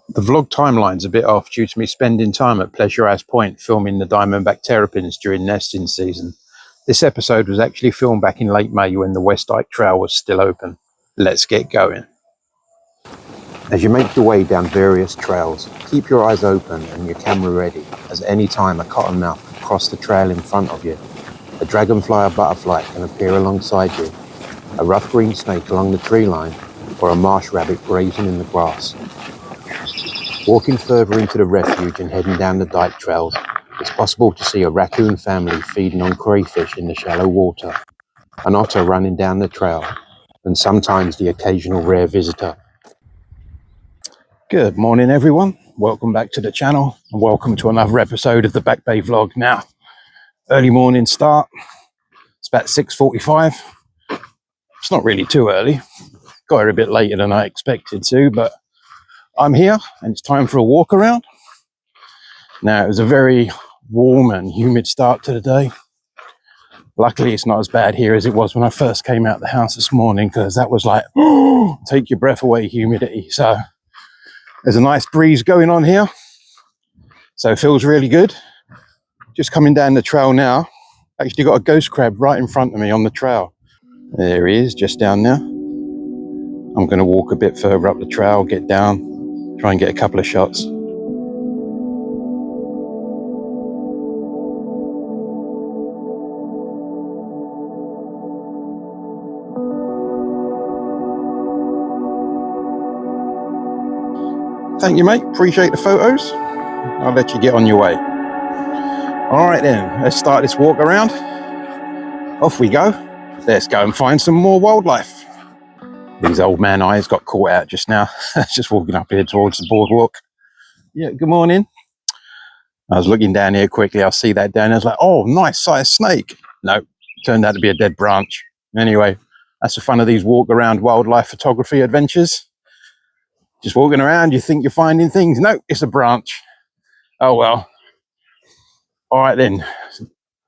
The vlog timeline's a bit off due to me spending time at Pleasure House Point filming the diamondback terrapins during nesting season. This episode was actually filmed back in late May when the West Dyke Trail was still open. Let's get going. As you make your way down various trails, keep your eyes open and your camera ready, as any time a cottonmouth can cross the trail in front of you. A dragonfly or butterfly can appear alongside you, a rough green snake along the tree line, or a marsh rabbit grazing in the grass. Walking further into the refuge and heading down the dyke trails, it's possible to see a raccoon family feeding on crayfish in the shallow water, an otter running down the trail, and sometimes the occasional rare visitor. Good morning everyone, welcome back to the channel and welcome to another episode of the Back Bay vlog. Now, early morning start, it's about 6:45. It's not really too early, got here a bit later than I expected to, but I'm here and it's time for a walk around. Now, it was a very warm and humid start to the day. Luckily, it's not as bad here as it was when I first came out the house this morning, because that was like, take your breath away humidity. So there's a nice breeze going on here. So it feels really good. Just coming down the trail now. Actually got a ghost crab right in front of me on the trail. There he is, just down there. I'm going to walk a bit further up the trail, get down, try and get a couple of shots. Thank you, mate. Appreciate the photos. I'll let you get on your way. All right then, let's start this walk around. Off we go. Let's go and find some more wildlife. These old man eyes got caught out just now. Just walking up here towards the boardwalk. Yeah, good morning. I was looking down here quickly. I see that down there. I was like, oh, nice sized snake. No, turned out to be a dead branch. Anyway, that's the fun of these walk around wildlife photography adventures. Just walking around, you think you're finding things. No, it's a branch. Oh well. All right then,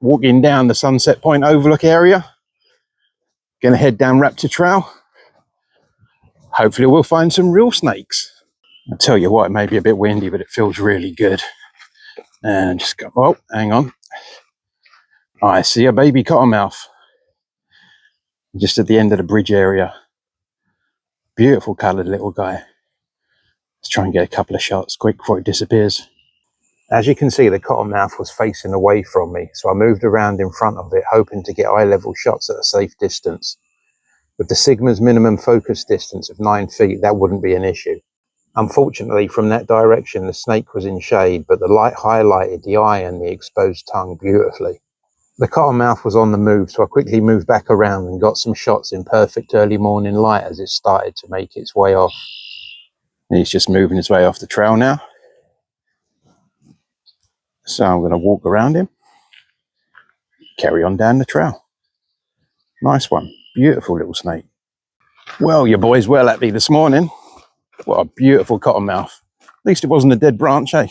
walking down the Sunset Point overlook area. Gonna head down Raptor Trail. Hopefully we'll find some real snakes. I'll tell you what, it may be a bit windy, but it feels really good. And just go, oh, hang on. I see a baby cottonmouth. Just at the end of the bridge area. Beautiful coloured little guy. Let's try and get a couple of shots quick before it disappears. As you can see, the cottonmouth was facing away from me, so I moved around in front of it, hoping to get eye-level shots at a safe distance. With the Sigma's minimum focus distance of 9 feet, that wouldn't be an issue. Unfortunately, from that direction, the snake was in shade, but the light highlighted the eye and the exposed tongue beautifully. The cottonmouth was on the move, so I quickly moved back around and got some shots in perfect early morning light as it started to make its way off. And he's just moving his way off the trail now. So I'm going to walk around him, carry on down the trail. Nice one. Beautiful little snake. Well, your boy's well happy this morning. What a beautiful cottonmouth. At least it wasn't a dead branch, eh?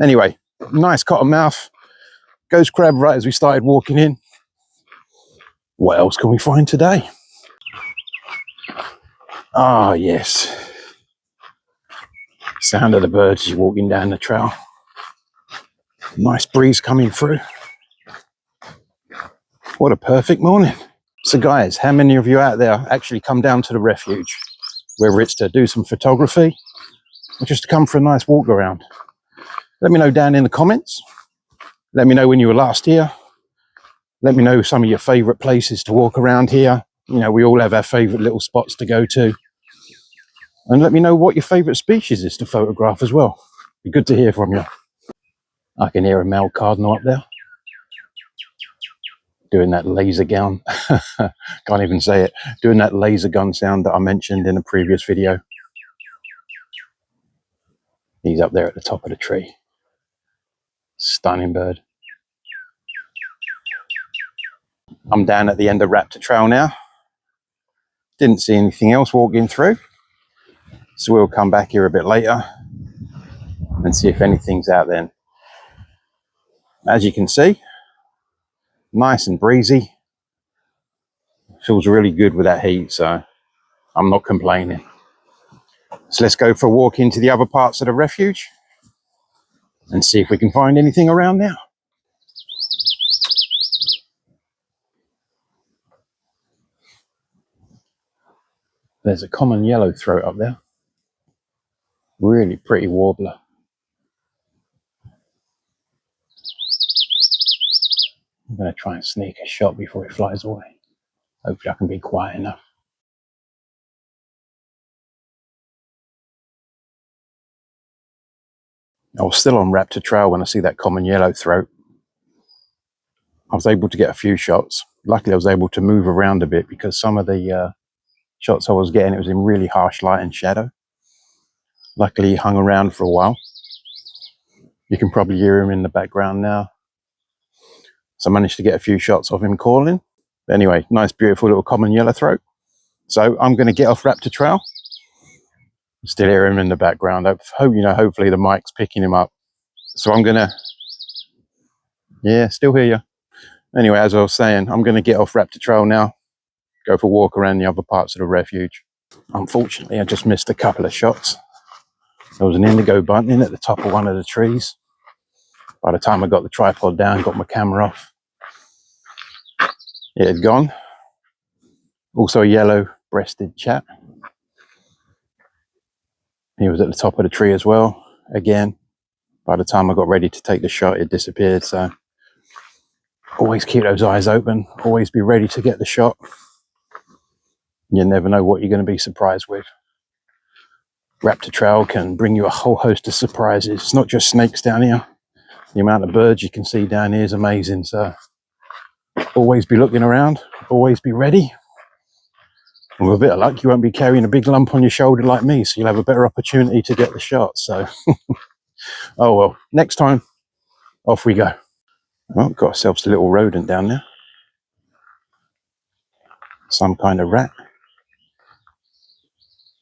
Anyway, nice cottonmouth. Ghost crab right as we started walking in. What else can we find today? Ah, yes. Sound of the birds as you're walking down the trail. Nice breeze coming through. What a perfect morning. So guys, how many of you out there actually come down to the refuge? Whether it's to do some photography or just to come for a nice walk around. Let me know down in the comments. Let me know when you were last here. Let me know some of your favourite places to walk around here. You know, we all have our favourite little spots to go to. And let me know what your favourite species is to photograph as well. Be good to hear from you. I can hear a male cardinal up there. Doing that laser gun, can't even say it, doing that laser gun sound that I mentioned in a previous video. He's up there at the top of the tree. Stunning bird. I'm down at the end of Raptor Trail now. Didn't see anything else walking through. So we'll come back here a bit later and see if anything's out then. As you can see, nice and breezy. Feels really good with that heat, so I'm not complaining. So let's go for a walk into the other parts of the refuge and see if we can find anything around now. There's a common yellow throat up there. Really pretty warbler. I'm going to try and sneak a shot before it flies away. Hopefully I can be quiet enough. I was still on raptor trail when I see that common yellow throat. I was able to get a few shots. Luckily I was able to move around a bit because some of the shots I was getting, it was in really harsh light and shadow. Luckily he hung around for a while. You can probably hear him in the background now. So I managed to get a few shots of him calling. But anyway, nice beautiful little common yellow throat. So I'm going to get off raptor trail. Still hear him in the background. I hope, you know, hopefully the mic's picking him up. So I'm going to, yeah, still hear you. Anyway, as I was saying, I'm going to get off raptor trail now. Go for a walk around the other parts of the refuge. Unfortunately, I just missed a couple of shots. There was an indigo bunting at the top of one of the trees. By the time I got the tripod down, got my camera off, it had gone. Also a yellow-breasted chat. He was at the top of the tree as well. Again, by the time I got ready to take the shot, it disappeared. So always keep those eyes open. Always be ready to get the shot. You never know what you're going to be surprised with. Raptor trail can bring you a whole host of surprises. It's not just snakes down here. The amount of birds you can see down here is amazing. So always be looking around. Always be ready. And with a bit of luck, you won't be carrying a big lump on your shoulder like me, so you'll have a better opportunity to get the shot. So, oh well, next time, off we go. Well, got ourselves a little rodent down there. Some kind of rat.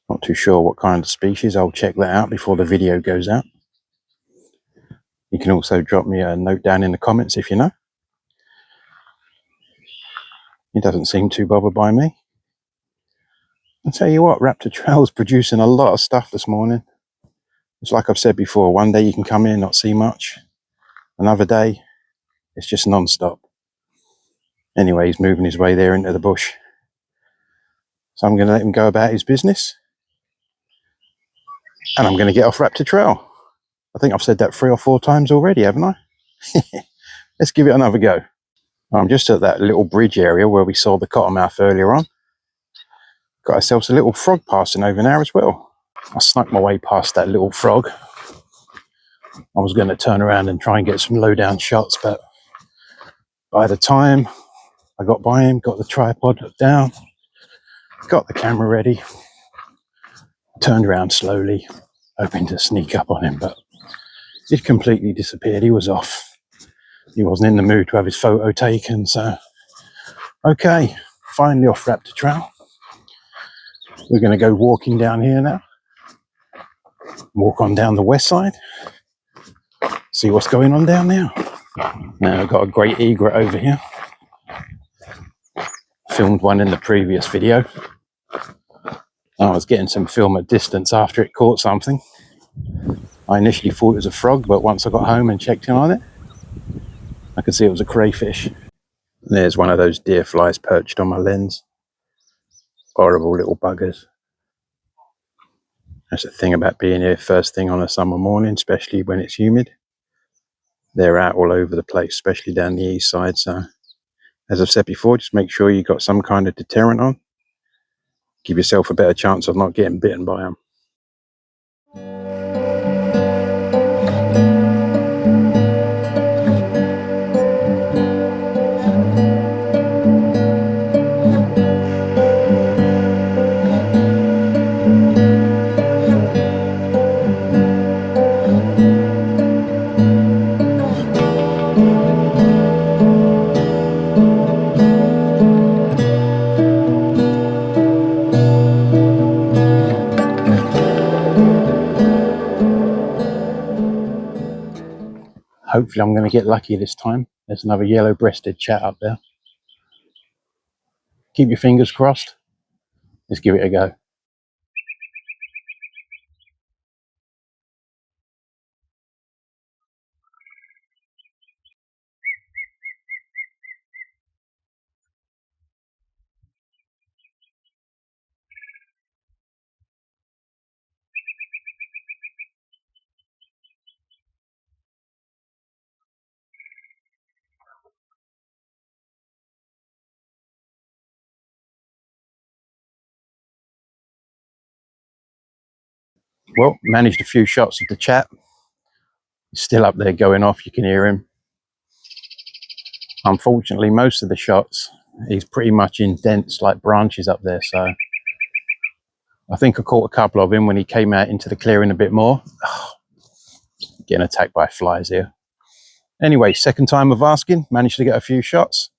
Not too sure what kind of species. I'll check that out before the video goes out. You can also drop me a note down in the comments if you know. He doesn't seem too bothered by me. I'll tell you what, Raptor Trail's producing a lot of stuff this morning. It's like I've said before, one day you can come in, not see much. Another day, it's just non-stop. Anyway, he's moving his way there into the bush. So I'm going to let him go about his business. And I'm going to get off Raptor Trail. I think I've said that 3 or 4 times already, haven't I? Let's give it another go. I'm just at that little bridge area where we saw the cottonmouth earlier on. Got ourselves a little frog passing over now as well. I snuck my way past that little frog. I was going to turn around and try and get some low down shots, but by the time I got by him, got the tripod down, got the camera ready, turned around slowly, hoping to sneak up on him, but he'd completely disappeared. He was off. He wasn't in the mood to have his photo taken, so okay, finally off Raptor Trail. We're going to go walking down here now. Walk on down the west side. See what's going on down there. Now I've got a great egret over here. Filmed one in the previous video. I was getting some film at distance after it caught something. I initially thought it was a frog, but once I got home and checked in on it, I could see it was a crayfish. There's one of those deer flies perched on my lens. Horrible little buggers. That's the thing about being here first thing on a summer morning, especially when it's humid. They're out all over the place, especially down the east side. So, as I've said before, just make sure you've got some kind of deterrent on. Give yourself a better chance of not getting bitten by them. Hopefully I'm going to get lucky this time. There's another yellow-breasted chat up there. Keep your fingers crossed. Let's give it a go. Well, managed a few shots of the chap. He's still up there going off, you can hear him. Unfortunately, most of the shots, he's pretty much in dense like branches up there, so I think I caught a couple of him when he came out into the clearing a bit more. Oh, getting attacked by flies here. Anyway, second time of asking, managed to get a few shots.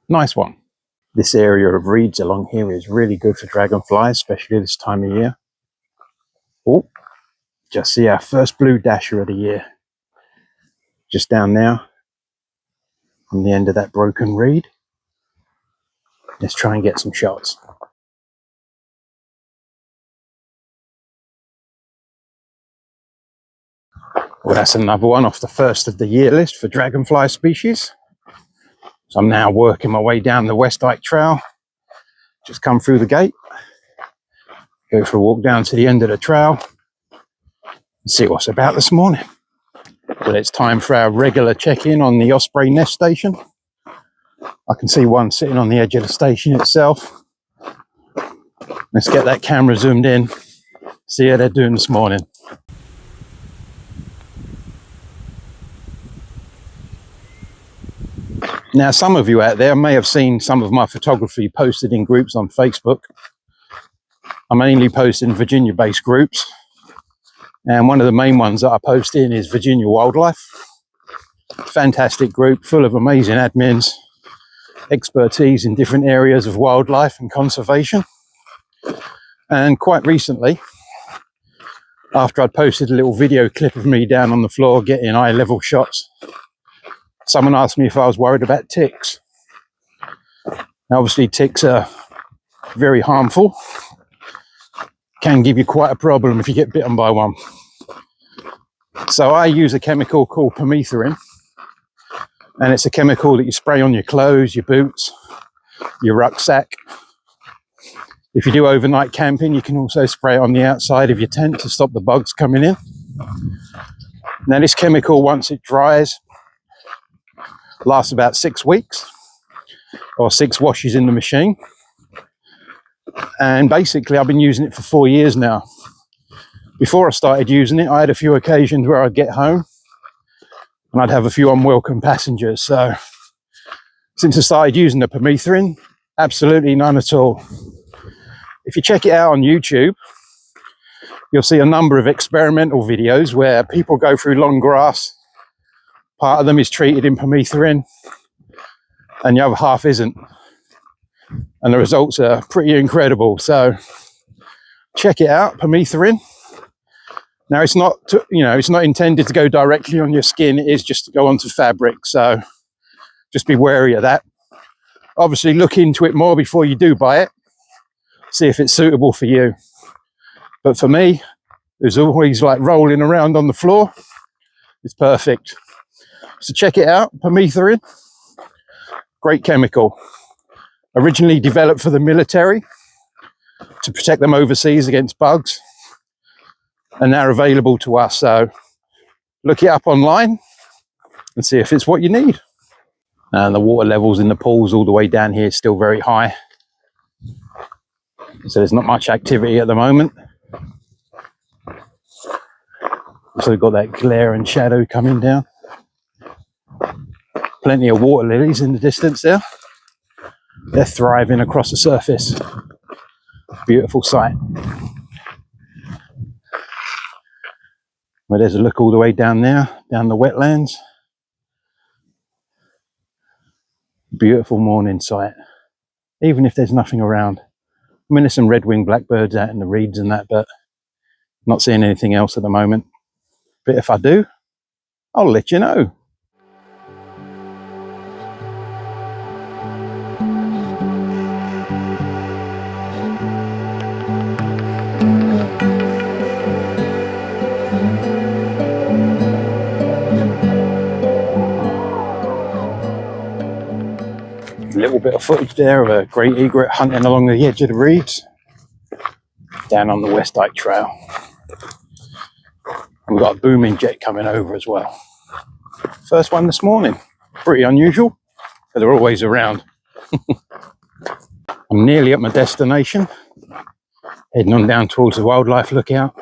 Nice one. This area of reeds along here is really good for dragonflies, especially this time of year. Oh, just see our first blue dasher of the year. Just down now, on the end of that broken reed. Let's try and get some shots. Well, that's another one off the first of the year list for dragonfly species. So I'm now working my way down the West Dyke Trail. Just come through the gate, go for a walk down to the end of the trail, and see what's about this morning. Well, it's time for our regular check-in on the osprey nest station. I can see one sitting on the edge of the station itself. Let's get that camera zoomed in, see how they're doing this morning. Now, some of you out there may have seen some of my photography posted in groups on Facebook. I mainly post in Virginia-based groups, and one of the main ones that I post in is Virginia Wildlife. Fantastic group, full of amazing admins, expertise in different areas of wildlife and conservation. And quite recently, after I'd posted a little video clip of me down on the floor getting eye-level shots, someone asked me if I was worried about ticks. Now, obviously, ticks are very harmful. Can give you quite a problem if you get bitten by one. So I use a chemical called permethrin, and it's a chemical that you spray on your clothes, your boots, your rucksack. If you do overnight camping, you can also spray it on the outside of your tent to stop the bugs coming in. Now, this chemical, once it dries, lasts about 6 weeks or 6 washes in the machine. And basically, I've been using it for 4 years now. Before I started using it, I had a few occasions where I'd get home and I'd have a few unwelcome passengers. So since I started using the permethrin, absolutely none at all. If you check it out on YouTube, you'll see a number of experimental videos where people go through long grass. Part of them is treated in permethrin and the other half isn't. And the results are pretty incredible. So check it out, permethrin. Now, it's not, it's not intended to go directly on your skin. It is just to go onto fabric. So just be wary of that. Obviously, look into it more before you do buy it. See if it's suitable for you. But for me, it's always like rolling around on the floor. It's perfect. So check it out, permethrin. Great chemical. Originally developed for the military to protect them overseas against bugs, and now available to us. So look it up online and see if it's what you need. And the water levels in the pools all the way down here is still very high. So there's not much activity at the moment. So we've got that glare and shadow coming down. Plenty of water lilies in the distance there. They're thriving across the surface. Beautiful sight. Well, there's a look all the way down there, down the wetlands. Beautiful morning sight, even if there's nothing around. I mean, there's some red-winged blackbirds out in the reeds and that, but not seeing anything else at the moment. But if I do, I'll let you know. A little bit of footage there of a great egret hunting along the edge of the reeds down on the West Dyke Trail. And we've got a booming jet coming over as well. First one this morning. Pretty unusual, but they're always around. I'm nearly at my destination. Heading on down towards the wildlife lookout.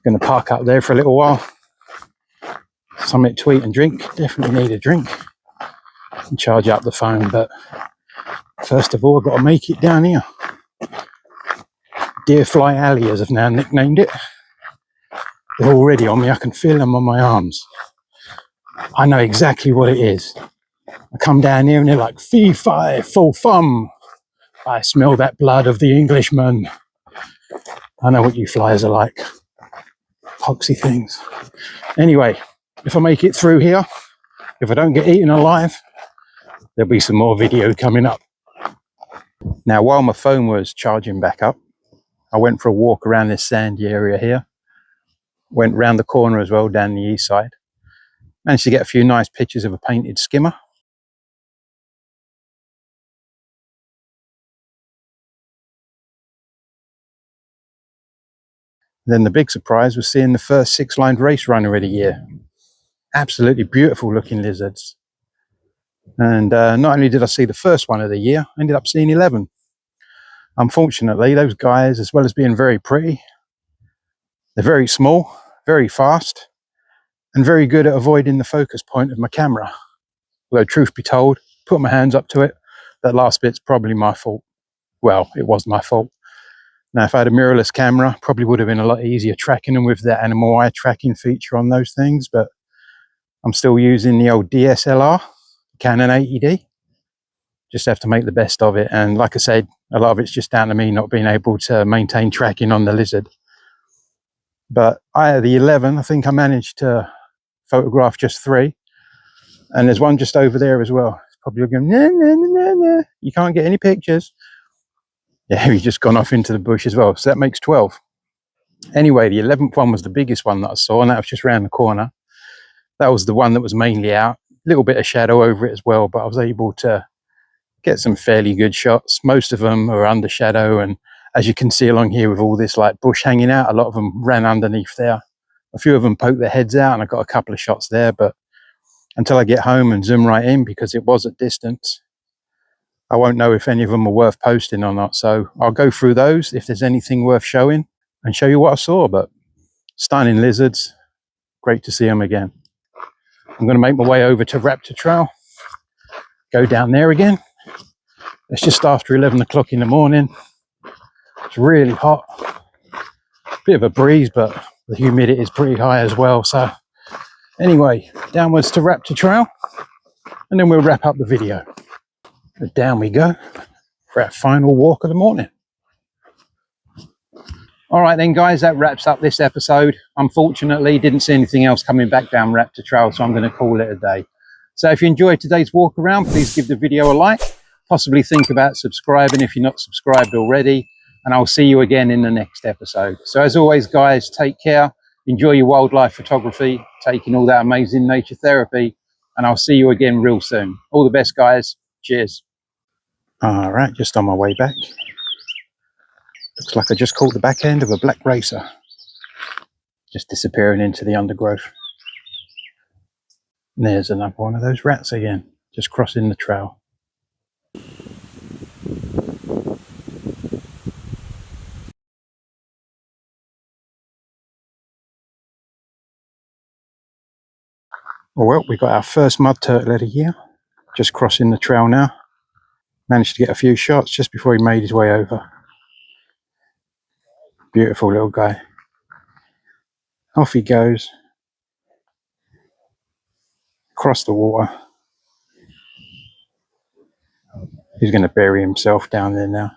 Going to park up there for a little while. Something to eat and drink. Definitely need a drink. And charge up the phone, but first of all I've got to make it down here. Deerfly Alley, as I've now nicknamed it. They're already on me. I can feel them on my arms. I know exactly what it is. I come down here and they're like, fee fi full thumb. I smell that blood of the Englishman. I know what you flies are like. Poxy things. Anyway, if I make it through here, if I don't get eaten alive, there'll be some more video coming up. Now, while my phone was charging back up, I went for a walk around this sandy area here. Went round the corner as well, down the east side. Managed to get a few nice pictures of a painted skimmer. Then the big surprise was seeing the first six-lined race runner of the year. Absolutely beautiful looking lizards. And not only did I see the first one of the year, I ended up seeing 11. Unfortunately, those guys, as well as being very pretty, they're very small, very fast, and very good at avoiding the focus point of my camera. Although, truth be told, put my hands up to it, that last bit's probably my fault. Well, it was my fault. Now, if I had a mirrorless camera, probably would have been a lot easier tracking them with that animal eye tracking feature on those things, but I'm still using the old DSLR, Canon 80D. Just have to make the best of it. And like I said, a lot of it's just down to me not being able to maintain tracking on the lizard. But out of the 11, I think I managed to photograph just 3. And there's one just over there as well. It's probably looking, nah, nah, nah, nah. You can't get any pictures. Yeah, he's just gone off into the bush as well. So that makes 12. Anyway, the 11th one was the biggest one that I saw, and that was just around the corner. That was the one that was mainly out. A little bit of shadow over it as well, but I was able to get some fairly good shots. Most of them are under shadow, and as you can see along here with all this like bush hanging out, a lot of them ran underneath there. A few of them poked their heads out, and I got a couple of shots there, but until I get home and zoom right in, because it was at distance, I won't know if any of them are worth posting or not. So I'll go through those if there's anything worth showing and show you what I saw. But stunning lizards, great to see them again. I'm going to make my way over to Raptor Trail, go down there again. It's just after 11 o'clock in the morning. It's really hot, bit of a breeze, but the humidity is pretty high as well. So anyway, downwards to Raptor Trail, and then we'll wrap up the video. But down we go for our final walk of the morning. All right then, guys, that wraps up this episode. Unfortunately, didn't see anything else coming back down Raptor Trail, so I'm going to call it a day. So if you enjoyed today's walk around, please give the video a like. Possibly think about subscribing if you're not subscribed already. And I'll see you again in the next episode. So as always, guys, take care. Enjoy your wildlife photography, taking all that amazing nature therapy. And I'll see you again real soon. All the best, guys. Cheers. All right, just on my way back. Looks like I just caught the back end of a black racer. Just disappearing into the undergrowth. And there's another one of those rats again, just crossing the trail. Well, we got our first mud turtle of the year, just crossing the trail now. Managed to get a few shots just before he made his way over. Beautiful little guy. Off he goes. Across the water. He's going to bury himself down there now.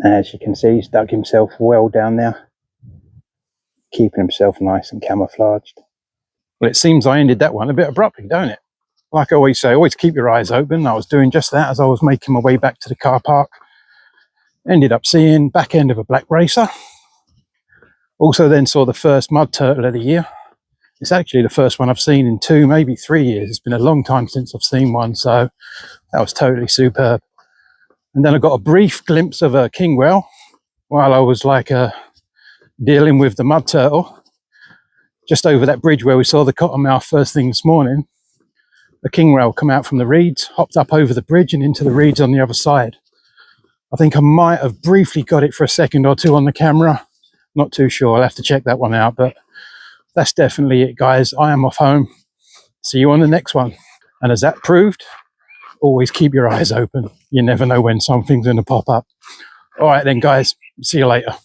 As you can see, he's dug himself well down there, keeping himself nice and camouflaged. Well, it seems I ended that one a bit abruptly, don't it? Like I always say, always keep your eyes open. I was doing just that as I was making my way back to the car park. Ended up seeing back end of a black racer. Also then saw the first mud turtle of the year. It's actually the first one I've seen in 2, maybe 3 years. It's been a long time since I've seen one, so that was totally superb. And then I got a brief glimpse of a king whale while I was dealing with the mud turtle. Just over that bridge where we saw the cottonmouth first thing this morning, the king whale come out from the reeds, hopped up over the bridge and into the reeds on the other side. I think I might have briefly got it for a second or two on the camera. Not too sure. I'll have to check that one out, but that's definitely it, guys. I am off home. See you on the next one. And as that proved, always keep your eyes open. You never know when something's going to pop up. All right then, guys. See you later.